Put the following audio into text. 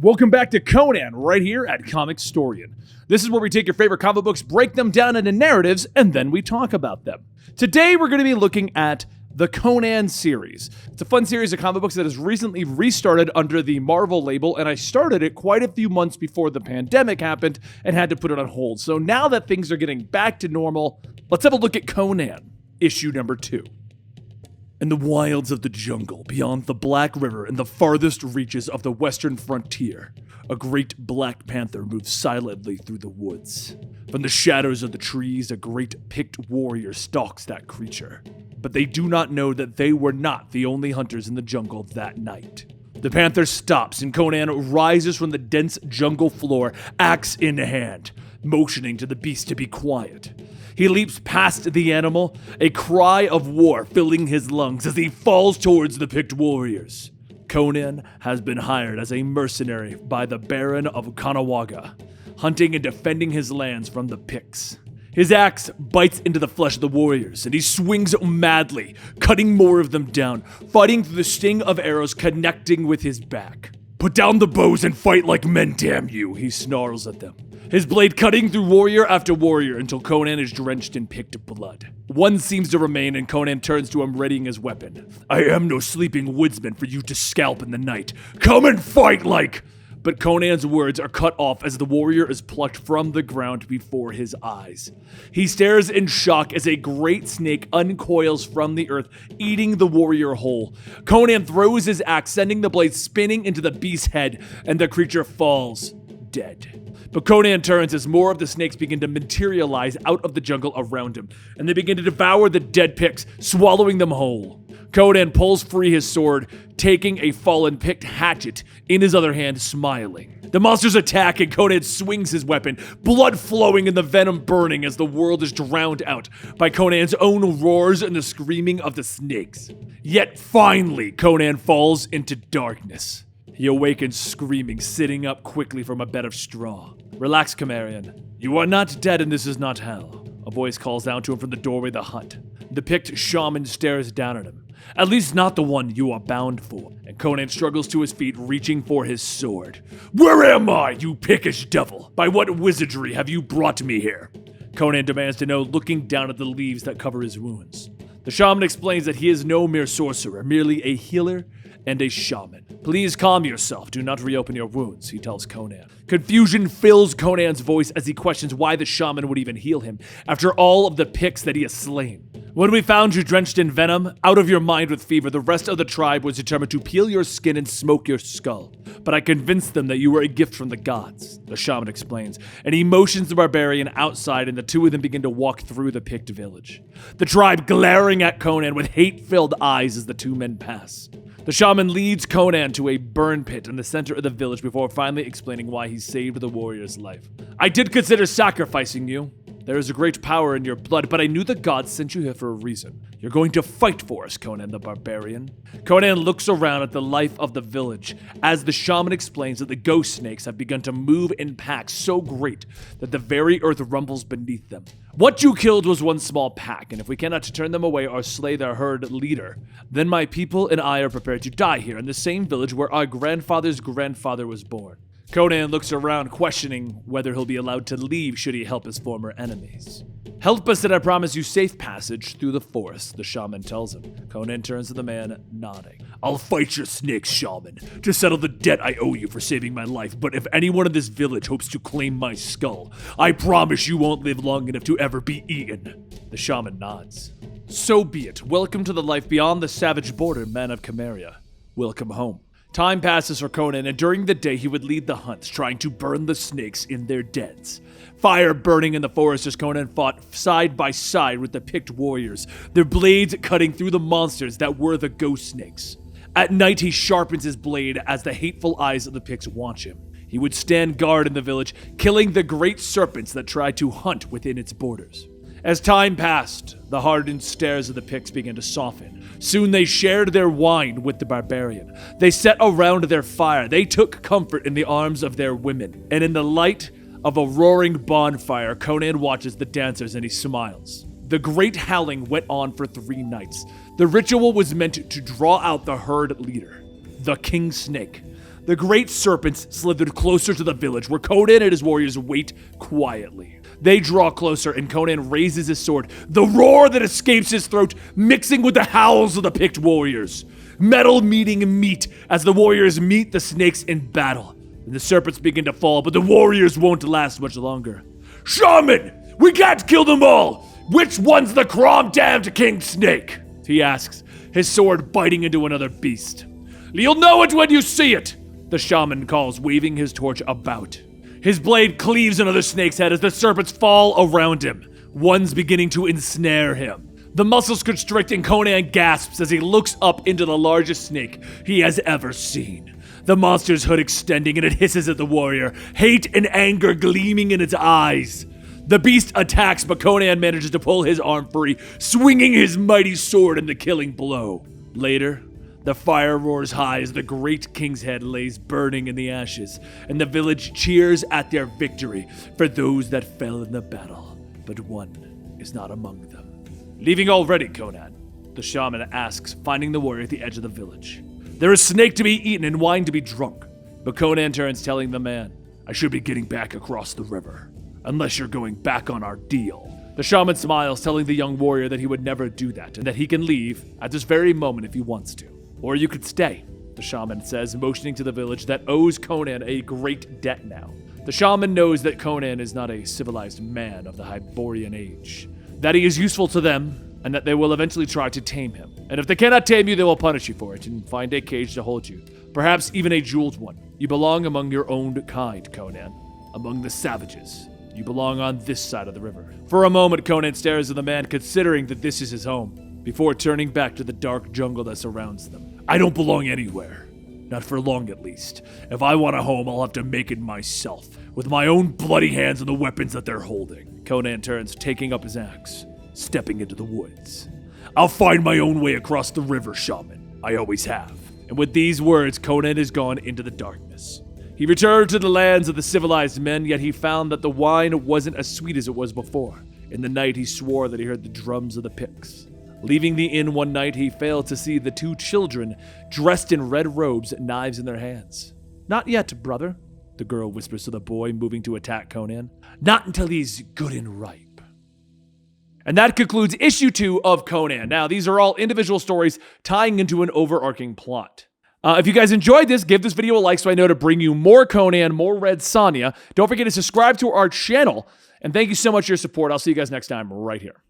Welcome back to Conan, right here at Comicstorian. This is where we take your favorite comic books, break them down into narratives, and then we talk about them. Today, we're going to be looking at the Conan series. It's a fun series of comic books that has recently restarted under the Marvel label, and I started it quite a few months before the pandemic happened and had to put it on hold. So now that things are getting back to normal, let's have a look at Conan, issue number 2. In the wilds of the jungle, beyond the Black River and the farthest reaches of the western frontier, a great black panther moves silently through the woods. From the shadows of the trees, a great picked warrior stalks that creature. But they do not know that they were not the only hunters in the jungle that night. The panther stops and Conan rises from the dense jungle floor, axe in hand, motioning to the beast to be quiet. He leaps past the animal, a cry of war filling his lungs as he falls towards the picked warriors. Conan has been hired as a mercenary by the Baron of Kanawaga, hunting and defending his lands from the Picts. His axe bites into the flesh of the warriors, and he swings madly, cutting more of them down, fighting through the sting of arrows connecting with his back. "Put down the bows and fight like men, damn you," he snarls at them, his blade cutting through warrior after warrior until Conan is drenched in picked blood. One seems to remain, and Conan turns to him, readying his weapon. "I am no sleeping woodsman for you to scalp in the night. Come and fight like..." But Conan's words are cut off as the warrior is plucked from the ground before his eyes. He stares in shock as a great snake uncoils from the earth, eating the warrior whole. Conan throws his axe, sending the blade spinning into the beast's head, and the creature falls dead. But Conan turns as more of the snakes begin to materialize out of the jungle around him, and they begin to devour the dead Picts, swallowing them whole. Conan pulls free his sword, taking a fallen Pict hatchet in his other hand, smiling. The monsters attack and Conan swings his weapon, blood flowing and the venom burning as the world is drowned out by Conan's own roars and the screaming of the snakes. Yet finally, Conan falls into darkness. He awakens screaming, sitting up quickly from a bed of straw. "Relax, Cimmerian. You are not dead and this is not hell," a voice calls down to him from the doorway of the hut. The picked shaman stares down at him. "At least not the one you are bound for," and Conan struggles to his feet, reaching for his sword. "Where am I, you pickish devil? By what wizardry have you brought me here?" Conan demands to know, looking down at the leaves that cover his wounds. The shaman explains that he is no mere sorcerer, merely a healer and a shaman. "Please calm yourself. Do not reopen your wounds," he tells Conan. Confusion fills Conan's voice as he questions why the shaman would even heal him after all of the Picts that he has slain. "When we found you drenched in venom, out of your mind with fever, the rest of the tribe was determined to peel your skin and smoke your skull. But I convinced them that you were a gift from the gods," the shaman explains, and he motions the barbarian outside and the two of them begin to walk through the Pict village. The tribe glaring at Conan with hate-filled eyes as the two men pass. The shaman leads Conan to a burn pit in the center of the village before finally explaining why he saved the warrior's life. "I did consider sacrificing you. There is a great power in your blood, but I knew the gods sent you here for a reason. You're going to fight for us, Conan the barbarian." Conan looks around at the life of the village as the shaman explains that the ghost snakes have begun to move in packs so great that the very earth rumbles beneath them. "What you killed was one small pack, and if we cannot turn them away or slay their herd leader, then my people and I are prepared to die here in the same village where our grandfather's grandfather was born." Conan looks around, questioning whether he'll be allowed to leave should he help his former enemies. "Help us and I promise you safe passage through the forest," the shaman tells him. Conan turns to the man, nodding. "I'll fight your snakes, shaman, to settle the debt I owe you for saving my life, but if anyone in this village hopes to claim my skull, I promise you won't live long enough to ever be eaten." The shaman nods. "So be it. Welcome to the life beyond the savage border, man of Cimmeria. Welcome home." Time passes for Conan, and during the day he would lead the hunts, trying to burn the snakes in their dens. Fire burning in the forest as Conan fought side by side with the picked warriors, their blades cutting through the monsters that were the ghost snakes. At night he sharpens his blade as the hateful eyes of the Picts watch him. He would stand guard in the village, killing the great serpents that tried to hunt within its borders. As time passed, the hardened stares of the Picts began to soften. Soon they shared their wine with the barbarian. They sat around their fire. They took comfort in the arms of their women. And in the light of a roaring bonfire, Conan watches the dancers and he smiles. The great howling went on for 3 nights. The ritual was meant to draw out the herd leader, the king snake. the great serpents slithered closer to the village where Conan and his warriors wait quietly. They draw closer and Conan raises his sword, the roar that escapes his throat mixing with the howls of the picked warriors. Metal meeting meat as the warriors meet the snakes in battle. And the serpents begin to fall, but the warriors won't last much longer. "Shaman! We can't kill them all! Which one's the crom-damned king snake?" he asks, his sword biting into another beast. "You'll know it when you see it," the shaman calls, waving his torch about. His blade cleaves another snake's head as the serpents fall around him. One's beginning to ensnare him. The muscles constrict and Conan gasps as he looks up into the largest snake he has ever seen. The monster's hood extending and it hisses at the warrior, hate and anger gleaming in its eyes. The beast attacks, but Conan manages to pull his arm free, swinging his mighty sword in the killing blow. Later, the fire roars high as the great king's head lays burning in the ashes, and the village cheers at their victory for those that fell in the battle. But one is not among them. "Leaving already, Conan?" the shaman asks, finding the warrior at the edge of the village. "There is snake to be eaten and wine to be drunk." But Conan turns, telling the man, "I should be getting back across the river. Unless you're going back on our deal." The shaman smiles, telling the young warrior that he would never do that, and that he can leave at this very moment if he wants to. "Or you could stay," the shaman says, motioning to the village that owes Conan a great debt now. The shaman knows that Conan is not a civilized man of the Hyborian age, that he is useful to them, and that they will eventually try to tame him. And if they cannot tame you, they will punish you for it and find a cage to hold you, perhaps even a jeweled one. You belong among your own kind, Conan, among the savages. You belong on this side of the river. For a moment, Conan stares at the man, considering that this is his home, before turning back to the dark jungle that surrounds them. "I don't belong anywhere. Not for long, at least. If I want a home, I'll have to make it myself, with my own bloody hands and the weapons that they're holding." Conan turns, taking up his axe, stepping into the woods. "I'll find my own way across the river, shaman. I always have." And with these words, Conan is gone into the darkness. He returned to the lands of the civilized men, yet he found that the wine wasn't as sweet as it was before. In the night, he swore that he heard the drums of the Picts. Leaving the inn one night, he failed to see the two children dressed in red robes, knives in their hands. "Not yet, brother," the girl whispers to the boy, moving to attack Conan. "Not until he's good and ripe." And that concludes issue 2 of Conan. Now, these are all individual stories tying into an overarching plot. If you guys enjoyed this, give this video a like so I know to bring you more Conan, more Red Sonja. Don't forget to subscribe to our channel. And thank you so much for your support. I'll see you guys next time right here.